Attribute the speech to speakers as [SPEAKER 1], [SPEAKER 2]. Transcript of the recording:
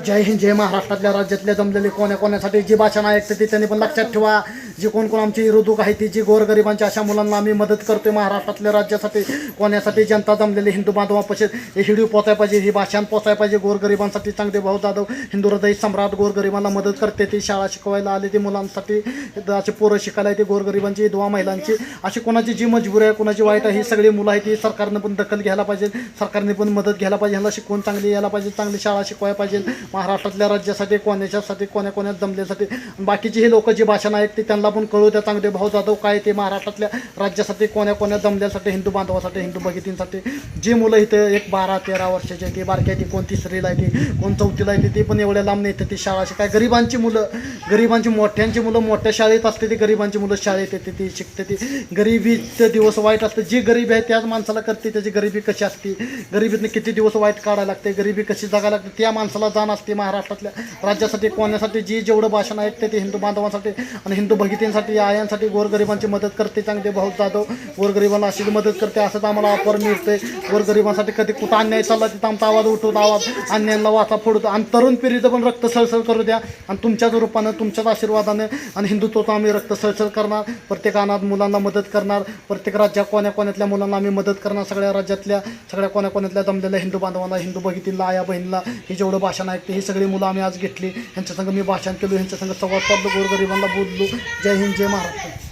[SPEAKER 1] जय हिंद जय महाराष्ट्रातल्या राज्यातल्या जमलेले कोण्यासाठी जी भाषण ऐकते ती त्यांनी पण लक्षात ठेवा. जी कोण आमची विरोधक आहे ती जी गोरगरिबांच्या अशा मुलांना आम्ही मदत करतोय महाराष्ट्रातल्या राज्यासाठी कोण्यासाठी जनता जमलेली हिंदू बांधवापाशी हे हिडिओ पोचाय पाहिजे, ही भाषण पोचाय पाहिजे गोरगरिबांसाठी. चांगले भाऊ जाधव हिंदू हृदय सम्राट गोरगरिबांना मदत करते. ती शाळा शिकवायला आले ती मुलांसाठी, अशी पोरं शिकायला येते गोरगरिबांची, विधवा महिलांची, अशी कोणाची जी मजबुरी आहे कोणाची वाईट आहे ही सगळी मुलं आहे ती सरकारनं पण दखल घ्यायला पाहिजे, सरकारने पण मदत घ्यायला पाहिजे. ह्याला शिकवून चांगली यायला पाहिजे, चांगली शाळा शिकवायला पाहिजे महाराष्ट्रातल्या राज्यासाठी कोण्याच्यासाठी कोण्याकोण्यात जमल्यासाठी. बाकीची हे लोक जी भाषण ऐकते त्यांना पण कळू द्या चांगले भाऊ जाधव काय ते महाराष्ट्रातल्या राज्यासाठी कोण्याकोण्यात जमल्यासाठी हिंदू बांधवासाठी हिंदू भगिनींसाठी. जी मुलं इथं एक 12-13 वर्षाची आहे ती बारकी आहे, ती कोण 3रीला आहे, ती कोण 4थीला आहे, ती पण एवढ्या लांब नाही ती शाळा शिकाय. गरिबांची मुलं, गरिबांची मोठ्यांची मुलं मोठ्या शाळेत असते, ती गरिबांची मुलं शाळेत येते ती शिकते. ती गरिबीचे दिवस वाईट असते, जी गरीबी आहे त्याच माणसाला करते त्याची गरिबी कशी असते, गरिबीतनं किती दिवस वाईट काढायला लागते, गरिबी कशी जगायला लागते त्या माणसाला जाण असते. महाराष्ट्रातल्या राज्यासाठी कोण्यासाठी जी जेवढं भाषण ऐकते ते हिंदू बांधवांसाठी आणि हिंदू भगिनींसाठी आयांसाठी गोरगरिबांची मदत करते. चांगले भाऊ जाधव गोरगरिबांना अशी मदत करते, असंच आम्हाला ऑफर मिळते. गोरगरिबांसाठी कधी कुठं अन्याय चालला तिथं आमचा आवाज उठवतो, आवाज अन्यायांना वाचा फोडतो आणि तरुण पिढीचं पण रक्त सळसळ करू द्या आणि तुमच्याच रूपानं तुमच्याच आशीर्वादाने आणि हिंदुत्वाचं आम्ही रक्त सळसळ करणार. प्रत्येक अनाथ मुलांना मदत करणार, प्रत्येक राज्यात कोण्याकोण्यातल्या मुलांना आम्ही मदत करणार. सगळ्या राज्यातल्या सगळ्या कोण्याकोण्यातल्या जमलेल्या हिंदू बांधवांना, हिंदू भगिनींना, आया बहिणीला हे जेवढं भाषण ऐकते ही सगळी मुलं आम्ही आज घेतली. ह्यांच्या संग मी भाषण केलो, ह्यांच्या संग संवाद साधलो, गोरगरिबांना बोललो. जय हिंद जय महाराष्ट्र.